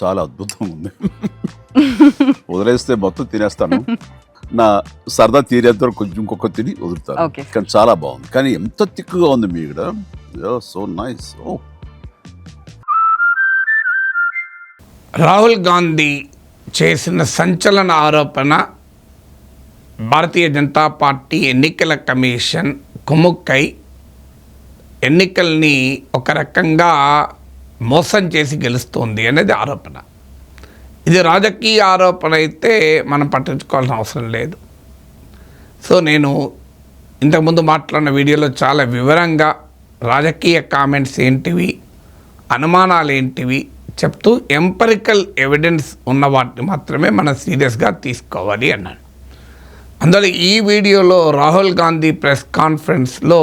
చాలా అద్భుతంగా ఉంది. వదిలేస్తే మొత్తం తినేస్తాను. నా సరదా తీరేంత వరకు కొంచెం ఇంకొక తిని వదులుతాను. Okay. కానీ చాలా బాగుంది. కానీ ఎంత తిక్కుగా ఉంది మీ ఇక్కడ. So nice. రాహుల్ గాంధీ చేసిన సంచలన ఆరోపణ భారతీయ జనతా పార్టీ ఎన్నికల కమిషన్ కుముక్కై ఎన్నికల్ని ఒక రకంగా మోసం చేసి గెలుస్తుంది అనేది ఆరోపణ. ఇది రాజకీయ ఆరోపణ అయితే మనం పట్టించుకోవాల్సిన అవసరం లేదు. సో నేను ఇంతకుముందు మాట్లాడిన వీడియోలో చాలా వివరంగా రాజకీయ కామెంట్స్ ఏంటివి, అనుమానాలు ఏంటివి చెప్తూ ఎంపరికల్ ఎవిడెన్స్ ఉన్న వాటిని మాత్రమే మనం సీరియస్గా తీసుకోవాలి అన్నాను. అందువల్ల ఈ వీడియోలో రాహుల్ గాంధీ ప్రెస్ కాన్ఫరెన్స్లో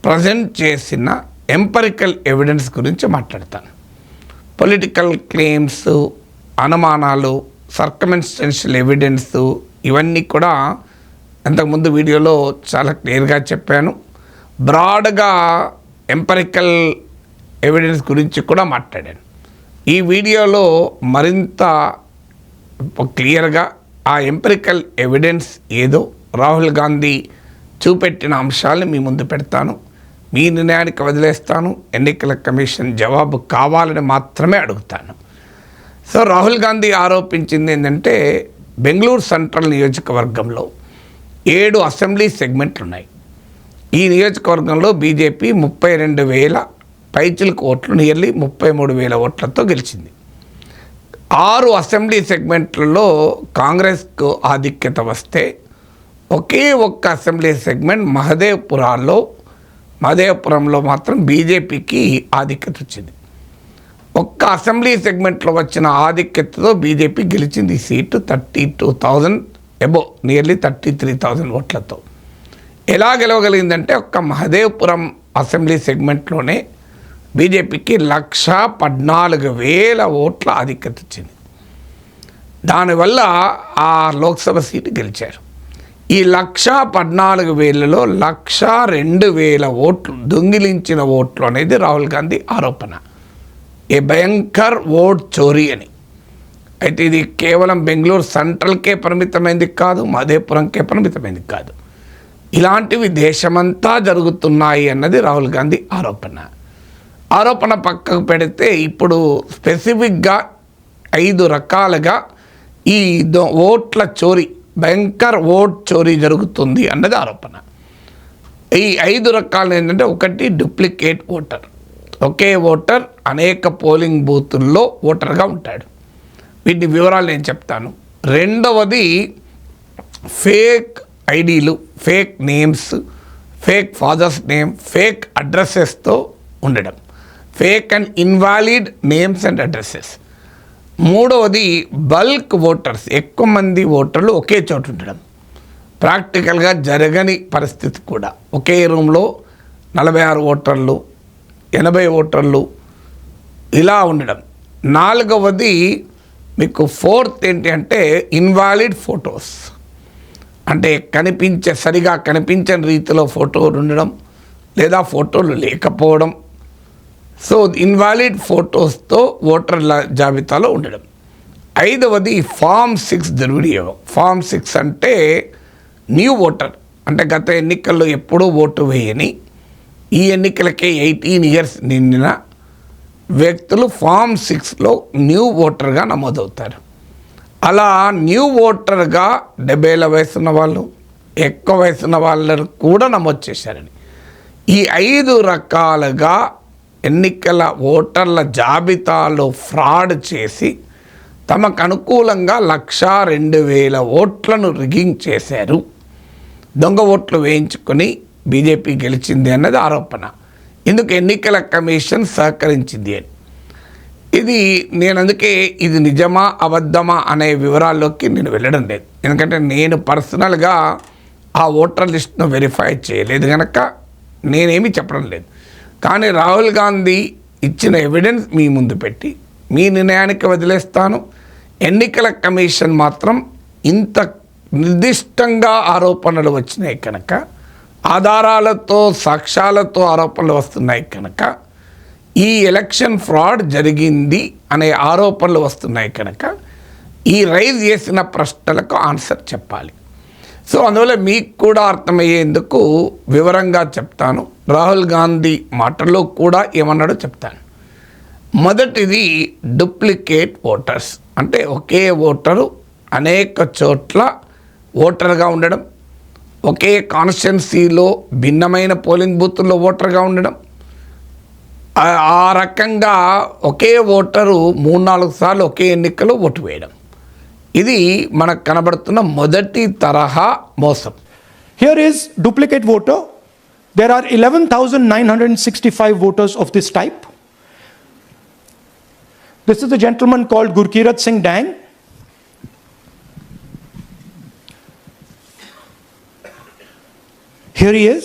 ప్రజెంట్ చేసిన ఎంపరికల్ ఎవిడెన్స్ గురించి మాట్లాడతాను. పొలిటికల్ క్లెయిమ్స్, అనుమానాలు, సర్కమ్స్టెన్షియల్ ఎవిడెన్స్ ఇవన్నీ కూడా అంతకుముందు వీడియోలో చాలా క్లియర్గా చెప్పాను. బ్రాడ్గా ఎంపరికల్ ఎవిడెన్స్ గురించి కూడా మాట్లాడాను. ఈ వీడియోలో మరింత క్లియర్గా ఆ ఎంపరికల్ ఎవిడెన్స్ ఏదో రాహుల్ గాంధీ చూపెట్టిన అంశాలను మీ ముందు పెడతాను. మీ నిర్ణయానికి వదిలేస్తాను. ఎన్నికల కమిషన్ జవాబు కావాలని మాత్రమే అడుగుతాను. సో రాహుల్ గాంధీ ఆరోపించింది ఏంటంటే బెంగళూరు సెంట్రల్ నియోజకవర్గంలో 7 అసెంబ్లీ సెగ్మెంట్లు ఉన్నాయి. ఈ నియోజకవర్గంలో బీజేపీ 32,000 పైచిలకు ఓట్లు, నియర్లీ 33,000 ఓట్లతో గెలిచింది. 6 అసెంబ్లీ సెగ్మెంట్లలో కాంగ్రెస్కు ఆధిక్యత వస్తే ఒకే ఒక్క అసెంబ్లీ సెగ్మెంట్ మహదేవ్పురంలో మాత్రం బీజేపీకి ఆధిక్యత వచ్చింది. ఒక్క అసెంబ్లీ సెగ్మెంట్లో వచ్చిన ఆధిక్యతతో బీజేపీ గెలిచింది ఈ సీటు 32,000 అబోవ్, నియర్లీ 33,000 ఓట్లతో. ఎలా గెలవగలిగిందంటే ఒక్క మహదేవ్పురం అసెంబ్లీ సెగ్మెంట్లోనే బీజేపీకి 114,000 ఓట్ల ఆధిక్యత వచ్చింది. దానివల్ల ఆ లోక్సభ సీటు గెలిచారు. ఈ 114,000లో 102,000 ఓట్లు దొంగిలించిన ఓట్లు అనేది రాహుల్ గాంధీ ఆరోపణ. ఏ భయంకర్ ఓట్ చోరీ అని. అయితే ఇది కేవలం బెంగళూరు సెంట్రల్కే పరిమితమైంది కాదు, మహదేవ్పురంకే పరిమితమైంది కాదు. ఇలాంటివి దేశమంతా జరుగుతున్నాయి అన్నది రాహుల్ గాంధీ ఆరోపణ పక్కకు పెడితే ఇప్పుడు స్పెసిఫిక్గా 5 రకాలుగా ఈ ఓట్ల చోరీ, భయంకర్ ఓట్ చోరీ జరుగుతుంది అన్నది ఆరోపణ. ఈ 5 రకాలు ఏంటంటే, ఒకటి డూప్లికేట్ ఓటర్, ఒకే ఓటర్ అనేక పోలింగ్ బూతుల్లో ఓటర్గా ఉంటాడు. వీటి వివరాలు నేను చెప్తాను. రెండవది ఫేక్ ఐడీలు, fake names, fake father's name, fake అడ్రస్సెస్తో ఉండడం, fake and invalid names and addresses. మూడవది బల్క్ ఓటర్స్, ఎక్కువ మంది ఓటర్లు ఒకే చోటు ఉండడం, ప్రాక్టికల్గా జరగని పరిస్థితి కూడా. ఒకే రూమ్లో 46 ఓటర్లు, 80 ఓటర్లు ఇలా ఉండడం. నాలుగవది మీకు ఫోర్త్ ఏంటి అంటే ఇన్వాలిడ్ ఫొటోస్, అంటే సరిగా కనిపించని రీతిలో ఫోటోలు ఉండడం లేదా ఫోటోలు లేకపోవడం. సో ఇన్వాలిడ్ ఫొటోస్తో ఓటర్ల జాబితాలో ఉండడం. ఐదవది ఫామ్ 6 దుర్వినియోగం. ఫామ్ 6 అంటే న్యూ ఓటర్, అంటే గత ఎన్నికల్లో ఎప్పుడూ ఓటు వేయని, ఈ ఎన్నికలకే 18 ఇయర్స్ నిండిన వ్యక్తులు ఫామ్ 6లో న్యూ ఓటర్గా నమోదవుతారు. అలా న్యూ ఓటర్గా 70 వయసు ఉన్న వాళ్ళు, ఎక్కువ వయసు ఉన్న వాళ్ళను కూడా నమోదు చేశారని. ఈ 5 రకాలుగా ఎన్నికల ఓటర్ల జాబితాలో ఫ్రాడ్ చేసి తమకు అనుకూలంగా 102,000 ఓట్లను రిగ్గింగ్ చేశారు. దొంగ ఓట్లు వేయించుకొని బీజేపీ గెలిచింది అన్నది ఆరోపణ. ఇందుకు ఎన్నికల కమిషన్ సహకరించింది అని. నేను అందుకే ఇది నిజమా అబద్ధమా అనే వివరాల్లోకి నేను వెళ్ళడం లేదు. ఎందుకంటే నేను పర్సనల్గా ఆ ఓటర్ లిస్ట్ను వెరిఫై చేయలేదు కనుక నేనేమీ చెప్పడం లేదు. కానీ రాహుల్ గాంధీ ఇచ్చిన ఎవిడెన్స్ మీ ముందు పెట్టి మీ నిర్ణయానికి వదిలేస్తాను. ఎన్నికల కమిషన్ మాత్రం ఇంత నిర్దిష్టంగా ఆరోపణలు వచ్చినాయి కనుక, ఆధారాలతో సాక్ష్యాలతో ఆరోపణలు వస్తున్నాయి కనుక ఈ ఎలక్షన్ ఫ్రాడ్ జరిగింది అనే ఆరోపణలు వస్తున్నాయి కనుక ఈ రైజ్ చేసిన ప్రశ్నలకు ఆన్సర్ చెప్పాలి. సో అందువల్ల మీకు కూడా అర్థమయ్యేందుకు వివరంగా చెప్తాను. రాహుల్ గాంధీ మాటల్లో కూడా ఏమన్నాడో చెప్తాను. మొదటిది డూప్లికేట్ ఓటర్స్, అంటే ఒకే ఓటరు అనేక చోట్ల ఓటర్గా ఉండడం, ఒకే కాన్స్టిట్యున్సీలో భిన్నమైన పోలింగ్ బూత్ల్లో ఓటర్గా ఉండడం, ఆ రకంగా ఒకే ఓటరు 3-4 సార్లు ఒకే ఎన్నికలో ఓటు వేయడం, ఇది మనకు కనబడుతున్న మొదటి తరహా మోసం. Here is duplicate voter. There are 11,965 voters of this type. This is the gentleman called Gurkirat Singh Dang. Here he is.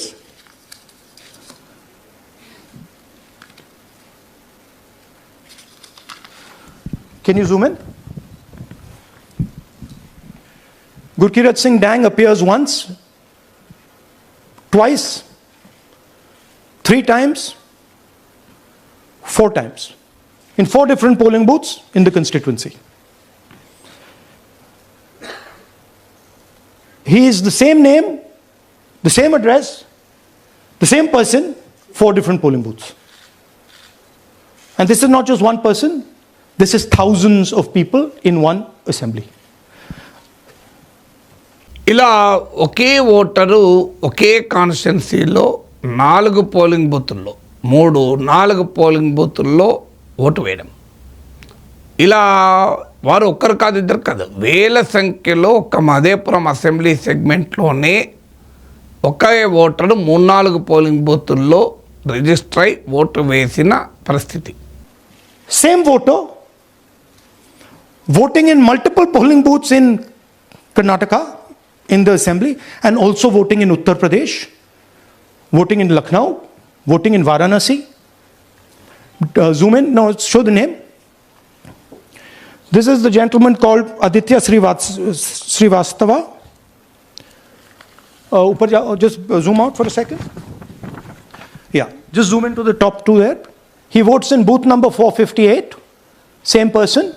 Can you zoom in? Gurkirat Singh Dang appears once, twice, 3 times, 4 times, in 4 different polling booths in the constituency. He is the same name, the same address, the same person, 4 different polling booths. And this is not just one person, this is thousands of people in one assembly. ఇలా ఒకే voter ఒకే కాన్స్టిట్యున్సీలో 4 polling బూతుల్లో 4 polling బూతుల్లో vote వేయడం, ఇలా వారు ఒక్కరు కాదు ఇద్దరు కాదు వేల సంఖ్యలో ఒక మహదేపురం అసెంబ్లీ సెగ్మెంట్లోనే ఒకే ఓటరు 3-4 పోలింగ్ బూతుల్లో రిజిస్టర్ అయి ఓటు వేసిన పరిస్థితి. Same voter voting in multiple polling booths in Karnataka in the assembly, and also voting in Uttar Pradesh, voting in Lucknow, voting in Varanasi. Zoom in, now show the name. This is the gentleman called Aditya Srivastava. Just zoom out for a second. Yeah, just zoom into the top 2 there. He votes in booth number 458, same person.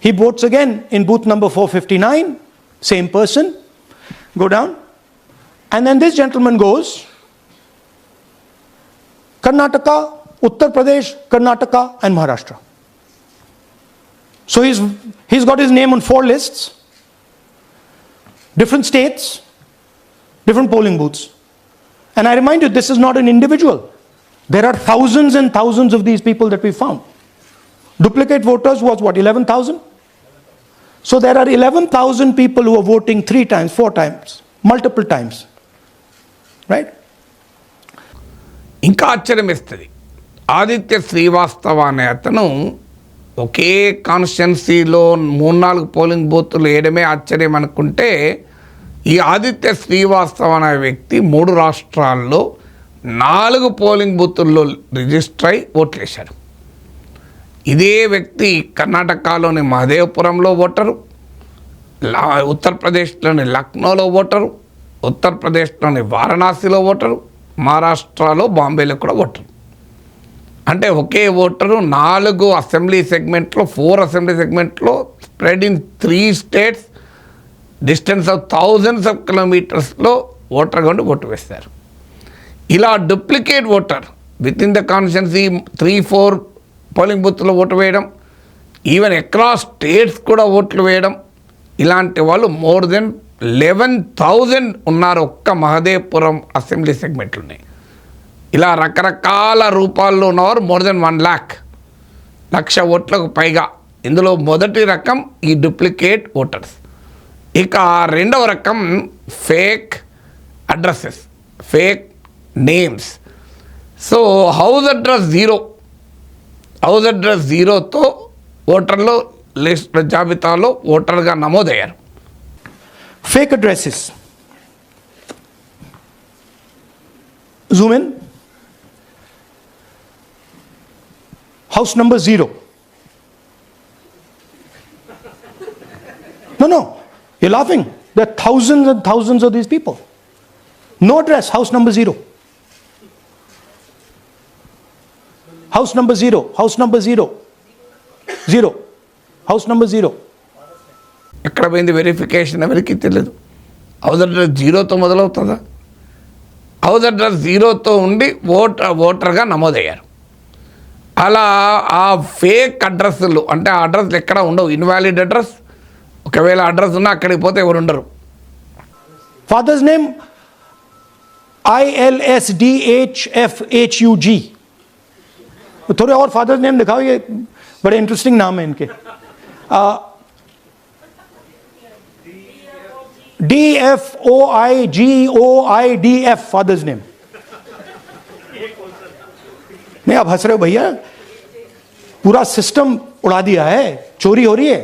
He votes again in booth number 459, same person. Go down. And then this gentleman goes Karnataka, Uttar Pradesh, Karnataka and Maharashtra. So he's got his name on 4 lists, different states, different polling booths. And I remind you, this is not an individual. There are thousands and thousands of these people that we found. Duplicate voters was what, 11,000? So there are 11,000 people who are voting 3 times, 4 times, multiple times. Right? ఇంకా ఆశ్చర్యం వేస్తుంది. ఆదిత్య శ్రీవాస్తవ అనే అతను ఒకే కాన్స్టిట్యున్సీలో 3-4 polling బూతులు వేయడమే ఆశ్చర్యం అనుకుంటే, ఈ ఆదిత్య శ్రీవాస్తవ అనే వ్యక్తి 3 రాష్ట్రాల్లో 4 పోలింగ్ బూతుల్లో రిజిస్టర్ అయి ఓట్లు వేశారు. ఇదే వ్యక్తి కర్ణాటకలోని మహదేవపురంలో ఓటరు, ఉత్తరప్రదేశ్లోని లక్నోలో ఓటరు, ఉత్తరప్రదేశ్లోని వారణాసిలో ఓటరు, మహారాష్ట్రలో బాంబేలో కూడా ఓటరు. అంటే ఒకే ఓటరు 4 అసెంబ్లీ సెగ్మెంట్లో 4 అసెంబ్లీ సెగ్మెంట్లో spread in 3 states, distance of thousands of కిలోమీటర్స్లో ఓటర్గా ఉండి ఓటు వేస్తారు. ఇలా duplicate voter within the constituency 3-4 polling బూత్లో ఓటు వేయడం, ఈవెన్ అక్రాస్ స్టేట్స్ కూడా ఓట్లు వేయడం, ఇలాంటి వాళ్ళు మోర్ దెన్ 11,000 ఉన్నారు ఒక్క మహదేపురం అసెంబ్లీ సెగ్మెంట్లోనే. ఇలా రకరకాల రూపాల్లో ఉన్నవారు మోర్ దెన్ 1,00,000 ఓట్లకు పైగా. ఇందులో మొదటి రకం ఈ డూప్లికేట్ ఓటర్స్. ఇక రెండవ రకం fake addresses, fake names. So house address జీరోతో ఓటర్లు లిస్ట్ జాబితాలో ఓటర్గా నమోదయ్యారు. Fake addresses. Zoom in. House number 0. No, you're laughing. There are thousands and thousands of these people. No address, house number 0. House number 0, house number 0. 0. House number 0. ఎక్కడ పోయింది verification ఎవరికి తెలియదు. House address 0తో మొదలవుతుందా? House address 0తో ఉండి ఓటర్గా నమోదయ్యారు. అలా ఆ ఫేక్ అడ్రస్లు అంటే ఆ అడ్రస్లు ఎక్కడ ఉండవు, ఇన్వాలిడ్ అడ్రస్. ఒకవేళ అడ్రస్ ఉన్నా అక్కడికి పోతే ఎవరు ఉండరు. Father's name ILSDHFHUG. थोड़े और फादर्स नेम दिखाओ, ये बड़े इंटरेस्टिंग नाम है इनके. DFOIGOIDF father's name. नहीं आप हंस रहे हो भैया, पूरा सिस्टम उड़ा दिया है, चोरी हो रही है.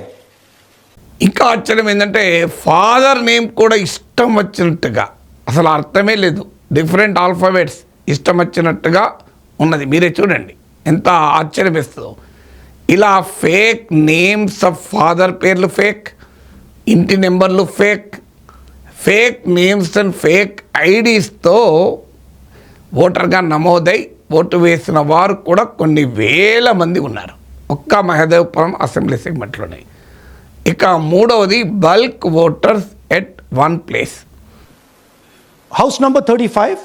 ఇంకా ఆశ్చర్యం ఏంటంటే ఫాదర్ నేమ్ కూడా ఇష్టం వచ్చినట్టుగా, అసలు అర్థమే లేదు, డిఫరెంట్ ఆల్ఫాబెట్స్ ఇష్టం వచ్చినట్టుగా ఉన్నది. మీరే చూడండి ఎంత ఆశ్చర్యం వేస్తుందో. ఇలా ఫేక్ నేమ్స్ ఆఫ్ ఫాదర్ పేర్లు ఫేక్, ఇంటి నెంబర్లు fake, fake names and fake ఐడీస్తో ఓటర్గా నమోదై ఓటు వేసిన వారు కూడా కొన్ని వేల మంది ఉన్నారు ఒక్క మహదేవపురం అసెంబ్లీ సెగ్మెంట్లోనే. ఇక మూడవది bulk voters at one place. House number 35.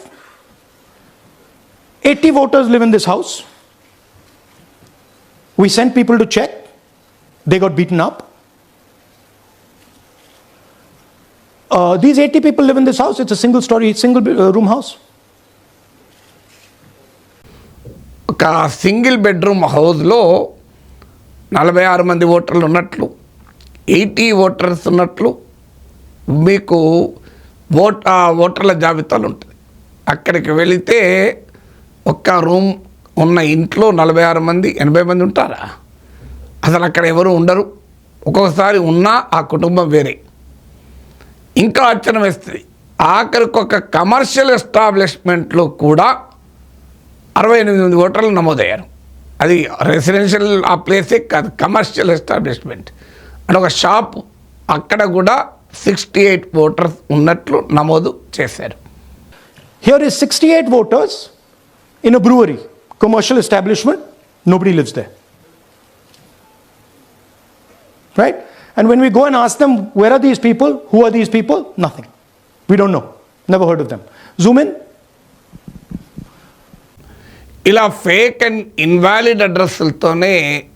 80 voters live in this house. We sent people to check. They got beaten up. These 80 people live in this house. It's a single story, single room house. ఒక single bedroom హౌస్లో 46 మంది ఓటర్లు ఉన్నట్లు, 80 voters ఉన్నట్లు మీకు ఓటర్ల జాబితాలు ఉంటుంది. అక్కడికి వెళితే ఒక్క రూమ్ ఉన్న ఇంట్లో 46 మంది 80 మంది ఉంటారా? అసలు అక్కడ ఎవరు ఉండరు. ఒక్కొక్కసారి ఉన్నా ఆ కుటుంబం వేరే. ఇంకా ఆశ్చర్యం వేస్తుంది, ఆఖరికి ఒక కమర్షియల్ ఎస్టాబ్లిష్మెంట్లో కూడా 68 మంది ఓటర్లు నమోదయ్యారు. అది రెసిడెన్షియల్ ఆ ప్లేసే కాదు, కమర్షియల్ ఎస్టాబ్లిష్మెంట్ అంటే ఒక షాప్, అక్కడ కూడా 68 ఓటర్స్ ఉన్నట్లు నమోదు చేశారు. Here is 68 voters in a brewery, commercial establishment. Nobody lives there. Right? And when we go and ask them, where are these people? Who are these people? Nothing. We don't know. Never heard of them. Zoom in. ఇలా fake and invalid అడ్రస్లతోనే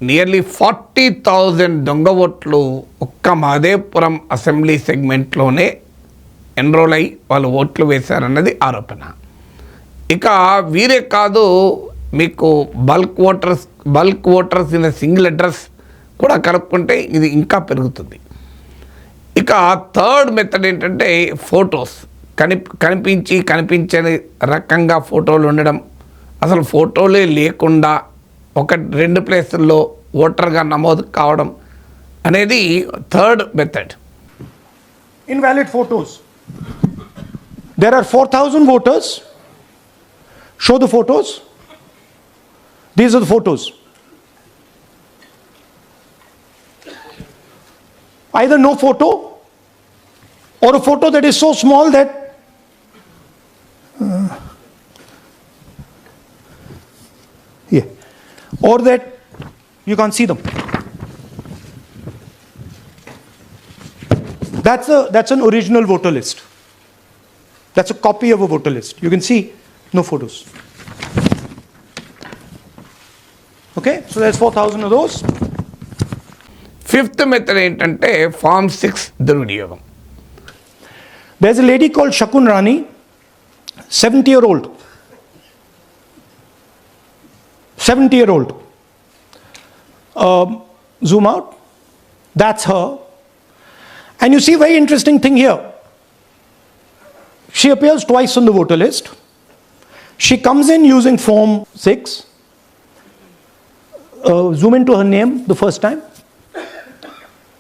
nearly 40,000 దొంగ ఓట్లు ఒక్క Mahadevapuram assembly సెగ్మెంట్లోనే enrol అయ్యి వాళ్ళు ఓట్లు వేశారన్నది ఆరోపణ. ఇక వీరే కాదు, మీకు bulk voters in single address కూడా కలుపుకుంటే ఇది ఇంకా పెరుగుతుంది. ఇక థర్డ్ మెథడ్ ఏంటంటే ఫొటోస్ కనిపించని రకంగా ఫోటోలు ఉండడం, అసలు ఫోటోలే లేకుండా 1-2 ప్లేసుల్లో ఓటర్గా నమోదు కావడం అనేది third method. Invalid photos. There are 4,000 voters. Show the photos. These are the photos. Either no photo or a photo that is so small that or that you can't see them. That's an original voter list. That's a copy of a voter list. You can see no photos. Okay, so there's 4,000 of those. Fifth method ఏంటంటే form 6 దుర్వినియోగం. There's a lady called Shakun Rani, 70-year-old. 70-year-old. Zoom out. That's her. And you see very interesting thing here. She appears twice on the voter list. She comes in using form 6. Zoom into her name the first time.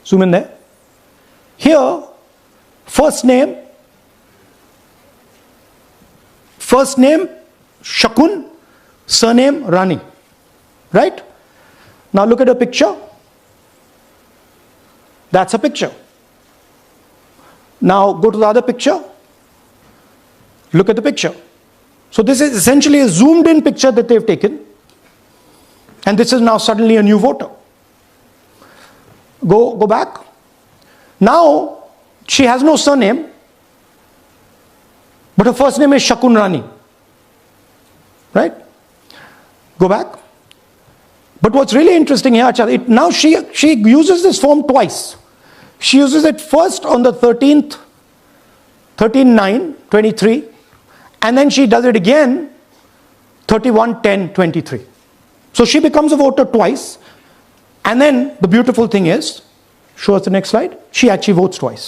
Zoom in there. Here, first name Shakun, surname Rani. Right? Now look at a picture. That's a picture. Now go to the other picture. Look at the picture. So this is essentially a zoomed in picture that they've taken. And this is now suddenly a new voter. Go back. Now, she has no surname, but her first name is Shakun Rani. Right? Go back. But what's really interesting here, now she uses this form twice. She uses it first on the 13th, 13/9/23, and then she does it again 31/10/23. So she becomes a voter twice. And then the beautiful thing is, show us the next slide, she actually votes twice.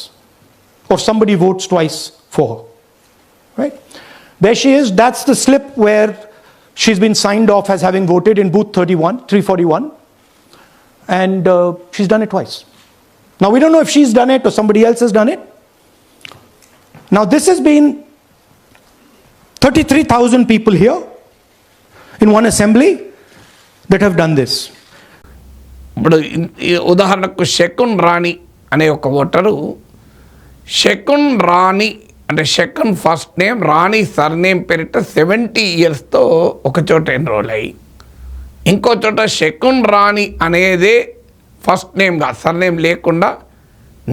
Or somebody votes twice for her. Right? There she is. That's the slip where she's been signed off as having voted in booth 341. And she's done it twice. Now we don't know if she's done it or somebody else has done it. Now this has been 33,000 people here in one assembly that have done this. ఇప్పుడు ఉదాహరణకు శకున్ రాణి అనే ఒక voter, శకున్ రాణి అంటే శకున్ first name, రాణి surname పేరిట 70 yearsతో ఒక చోట enrol అయ్యి, ఇంకో చోట శకున్ రాణి అనేదే ఫస్ట్ నేమ్గా సర్నేమ్ లేకుండా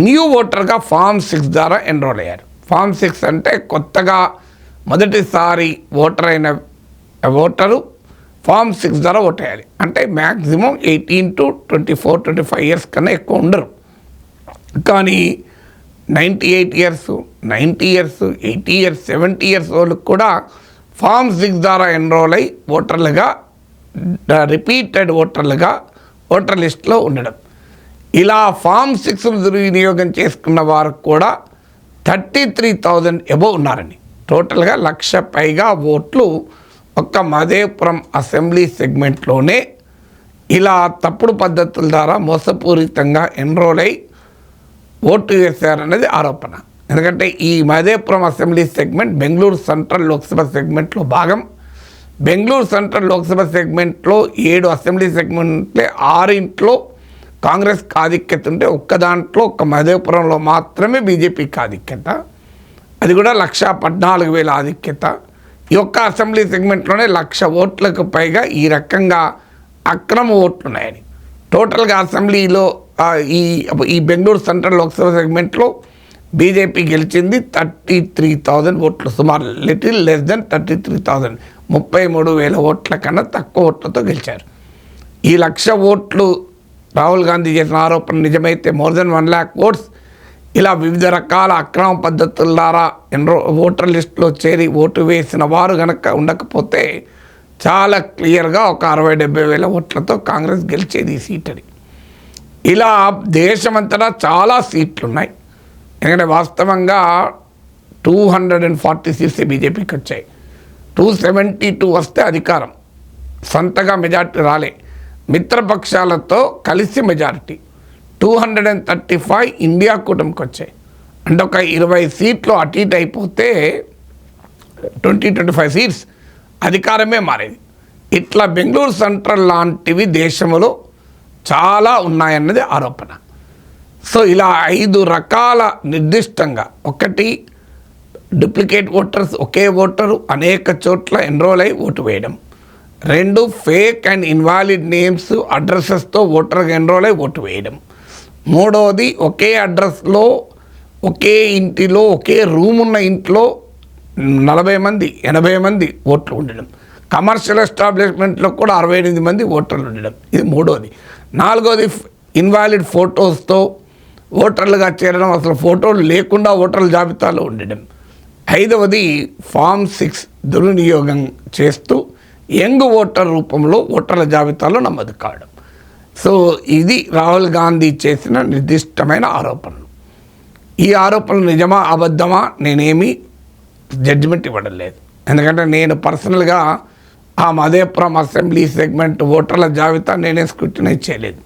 న్యూ ఓటర్గా ఫామ్ 6 ద్వారా ఎన్రోల్ అయ్యారు. ఫామ్ 6 అంటే కొత్తగా మొదటిసారి ఓటర్ అయిన ఓటరు ఫామ్ 6 ద్వారా ఓట్ వేయాలి. అంటే మ్యాక్సిమం 18 to 24, 25 years కన్నా ఎక్కువ ఉండరు. కానీ 98 years, 90 years, 80 years, 70 years వాళ్ళకు కూడా ఫామ్ 6 ద్వారా ఎన్రోల్ అయ్యి ఓటర్లుగా, రిపీటెడ్ ఓటర్లుగా ఓటర్ లిస్ట్లో ఉండడం. ఇలా ఫామ్ 6 దుర్వినియోగం చేసుకున్న వారు కూడా 33,000 అబోవ్ ఉన్నారండి. టోటల్గా 1,00,000 పైగా ఓట్లు ఒక్క మదేపురం అసెంబ్లీ సెగ్మెంట్లోనే ఇలా తప్పుడు పద్ధతుల ద్వారా మోసపూరితంగా ఎన్రోల్ అయి ఓటు వేశారనేది ఆరోపణ. ఎందుకంటే ఈ Madepuram assembly segment Bengaluru central Lok Sabha సెగ్మెంట్లో భాగం. బెంగళూరు సెంట్రల్ లోక్సభ సెగ్మెంట్లో 7 అసెంబ్లీ సెగ్మెంట్లే 6 కాంగ్రెస్కి ఆధిక్యత ఉంటే ఒక్క దాంట్లో ఒక్క మదేపురంలో మాత్రమే బీజేపీకి ఆధిక్యత. అది కూడా 1,14,000 ఆధిక్యత. ఈ ఒక్క అసెంబ్లీ సెగ్మెంట్లోనే 1,00,000 ఓట్లకు పైగా ఈ రకంగా అక్రమ ఓట్లు ఉన్నాయని. టోటల్గా అసెంబ్లీలో ఈ బెంగళూరు సెంట్రల్ లోక్సభ సెగ్మెంట్లో బీజేపీ గెలిచింది 33,000 ఓట్లు, సుమారు లిటిల్ లెస్ దెన్ 33,000, 33,000 ఓట్ల కన్నా తక్కువ ఓట్లతో గెలిచారు. ఈ 1,00,000 ఓట్లు రాహుల్ గాంధీ చేసిన ఆరోపణ నిజమైతే మోర్ దెన్ 1 lakh ఓట్స్ ఇలా వివిధ రకాల అక్రమ పద్ధతుల ద్వారా ఓటర్ లిస్టులో చేరి ఓటు వేసిన వారు కనుక ఉండకపోతే చాలా క్లియర్గా ఒక 60,000-70,000 ఓట్లతో కాంగ్రెస్ గెలిచేది ఈ సీట్ అని. ఇలా దేశమంతటా చాలా సీట్లు ఉన్నాయి. ఎందుకంటే వాస్తవంగా 240 సీట్స్ బీజేపీకి వచ్చాయి. 272 వస్తే అధికారం, సొంతగా మెజార్టీ రాలే, మిత్రపక్షాలతో కలిసి మెజారిటీ 235 ఇండియా కూటమికి వచ్చాయి. అంటే ఒక 20 సీట్లు అటు ఇటు అయిపోతే 20-25 సీట్స్ అధికారమే మారేది. ఇట్లా బెంగళూరు సెంట్రల్ లాంటివి దేశంలో చాలా ఉన్నాయన్నది ఆరోపణ. సో ఇలా 5 రకాల నిర్దిష్టంగా, ఒకటి డూప్లికేట్ ఓటర్స్, ఒకే ఓటరు అనేక చోట్ల ఎన్రోల్ అయి ఓటు వేయడం. 2 ఫేక్ అండ్ ఇన్వాలిడ్ నేమ్స్, అడ్రసెస్తో ఓటర్గా ఎన్రోల్ అయి ఓటు వేయడం. 3వది ఒకే అడ్రస్లో, ఒకే ఇంటిలో, ఒకే రూమ్ ఉన్న ఇంట్లో 40 మంది 80 మంది ఓట్లు ఉండడం. కమర్షియల్ ఎస్టాబ్లిష్మెంట్లో కూడా 68 మంది ఓటర్లు ఉండడం. ఇది 3వది. 4వది ఇన్వాలిడ్ ఫోటోస్తో ఓటర్లుగా చేరడం, అసలు ఫోటోలు లేకుండా ఓటర్ల జాబితాలో ఉండడం. 5వది ఫామ్ 6 దుర్వినియోగం చేస్తూ యంగ్ ఓటర్ రూపంలో ఓటర్ల జాబితాలో నమోదు కావడం. సో ఇది రాహుల్ గాంధీ చేసిన నిర్దిష్టమైన ఆరోపణలు. ఈ ఆరోపణలు నిజమా అబద్ధమా నేనేమీ జడ్జిమెంట్ ఇవ్వడం లేదు. ఎందుకంటే నేను పర్సనల్గా ఆ మదేపురం అసెంబ్లీ సెగ్మెంట్ ఓటర్ల జాబితా నేనే స్క్రూటినైజ్ చేయలేదు.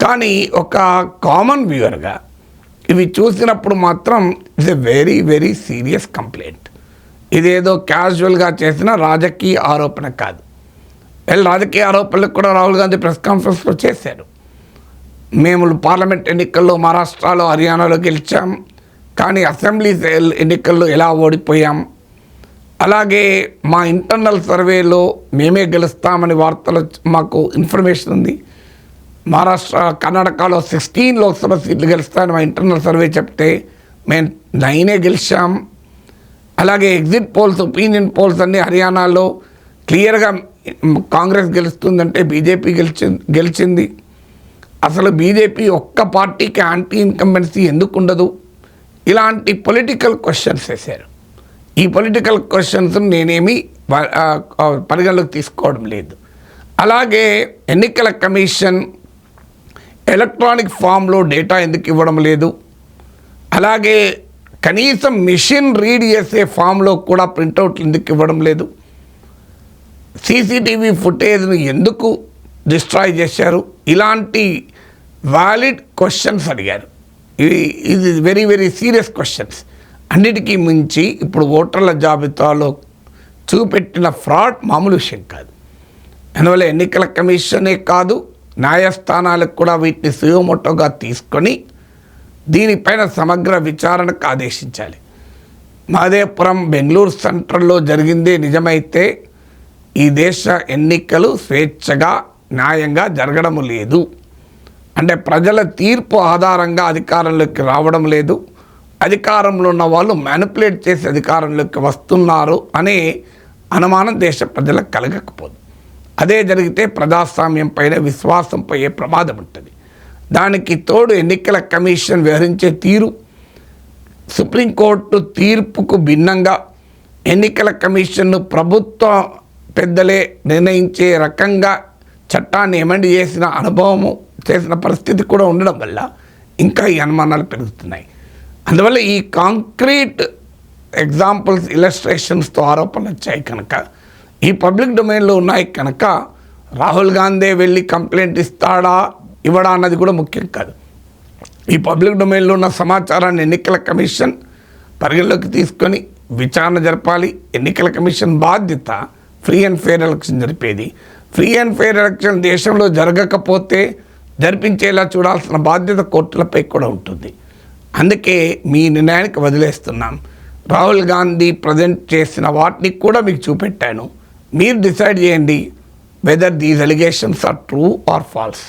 కానీ ఒక కామన్ వ్యూవర్గా ఇవి చూసినప్పుడు మాత్రం it's a very very serious complaint. ఇదేదో క్యాజువల్గా చేసిన రాజకీయ ఆరోపణ కాదు. రాజకీయ ఆరోపణలకు కూడా రాహుల్ గాంధీ ప్రెస్ కాన్ఫరెన్స్లో చేశారు. మేము పార్లమెంట్ ఎన్నికల్లో మహారాష్ట్రలో, హర్యానాలో గెలిచాం, కానీ అసెంబ్లీ ఎన్నికల్లో ఎలా ఓడిపోయాం, అలాగే మా ఇంటర్నల్ సర్వేలో మేమే గెలుస్తామని వార్తలు మాకు ఇన్ఫర్మేషన్ ఉంది, మహారాష్ట్ర కర్ణాటకలో 16 లోక్సభ సీట్లు గెలుస్తాయని మా ఇంటర్నల్ సర్వే చెప్తే మేము 9 గెలిచాం. అలాగే ఎగ్జిట్ పోల్స్, ఒపీనియన్ పోల్స్ అన్నీ హర్యానాలో క్లియర్గా కాంగ్రెస్ గెలుస్తుందంటే బీజేపీ గెలిచింది. అసలు బీజేపీ ఒక్క పార్టీకి యాంటీ ఇన్కంబెన్సీ ఎందుకు ఉండదు? ఇలాంటి పొలిటికల్ క్వశ్చన్స్ వేశారు. ఈ పొలిటికల్ క్వశ్చన్స్ నేనేమి పరిగణలోకి తీసుకోవడం లేదు. అలాగే ఎన్నికల కమిషన్ ఎలక్ట్రానిక్ ఫామ్లో డేటా ఎందుకు ఇవ్వడం లేదు? అలాగే కనీసం మిషన్ రీడ్ చేసే ఫామ్లో కూడా ప్రింటౌట్లు ఎందుకు ఇవ్వడం లేదు? సీసీటీవీ ఫుటేజ్ను ఎందుకు డిస్ట్రాయ్ చేశారు? ఇలాంటి వ్యాలిడ్ క్వశ్చన్స్ అడిగారు. ఇది వెరీ వెరీ సీరియస్ క్వశ్చన్స్. అన్నిటికీ మించి ఇప్పుడు ఓటర్ల జాబితాలో చూపెట్టిన ఫ్రాడ్ మామూలు విషయం కాదు. అందువల్ల ఎన్నికల కమిషనే కాదు, న్యాయస్థానాలకు కూడా వీటిని సుయోమోటోగా తీసుకొని దీనిపైన సమగ్ర విచారణకు ఆదేశించాలి. మహదేవపురం, బెంగళూరు సెంట్రల్లో జరిగిందే నిజమైతే ఈ దేశ ఎన్నికలు స్వేచ్ఛగా న్యాయంగా జరగడం లేదు. అంటే ప్రజల తీర్పు ఆధారంగా అధికారంలోకి రావడం లేదు, అధికారంలో ఉన్న వాళ్ళు మ్యానిపులేట్ చేసి అధికారంలోకి వస్తున్నారు అనే అనుమానం దేశ ప్రజలకు కలగకపోదు. అదే జరిగితే ప్రజాస్వామ్యం పైన విశ్వాసం పోయే ప్రమాదం ఉంటుంది. దానికి తోడు ఎన్నికల కమిషన్ వ్యవహరించే తీరు, సుప్రీంకోర్టు తీర్పుకు భిన్నంగా ఎన్నికల కమిషన్ను ప్రభుత్వ పెద్దలే నిర్ణయించే రకంగా చట్టాన్ని ఎమెండ్ చేసిన అనుభవము, చేసిన పరిస్థితి కూడా ఉండడం వల్ల ఇంకా ఈ అనుమానాలు పెరుగుతున్నాయి. అందువల్ల ఈ కాంక్రీట్ ఎగ్జాంపుల్స్, ఇలస్ట్రేషన్స్తో ఆరోపణలు వచ్చాయి కనుక, ఈ పబ్లిక్ డొమైన్లో ఉన్నాయి కనుక రాహుల్ గాంధీ వెళ్ళి కంప్లైంట్ ఇస్తాడా ఇవ్వడా అన్నది కూడా ముఖ్యం కాదు. ఈ పబ్లిక్ డొమైన్లో ఉన్న సమాచారాన్ని ఎన్నికల కమిషన్ పరిగణలోకి తీసుకొని విచారణ జరపాలి. ఎన్నికల కమిషన్ బాధ్యత ఫ్రీ అండ్ ఫెయిర్ ఎలక్షన్ జరిపేది. ఫ్రీ అండ్ ఫెయిర్ ఎలక్షన్ దేశంలో జరగకపోతే జరిపించేలా చూడాల్సిన బాధ్యత కోర్టులపై కూడా ఉంటుంది. అందుకే మీ నిర్ణయానికి వదిలేస్తున్నాం. రాహుల్ గాంధీ ప్రజెంట్ చేసిన వాటిని కూడా మీకు చూపెట్టాను. మీరు డిసైడ్ చేయండి whether these allegations are true or falls.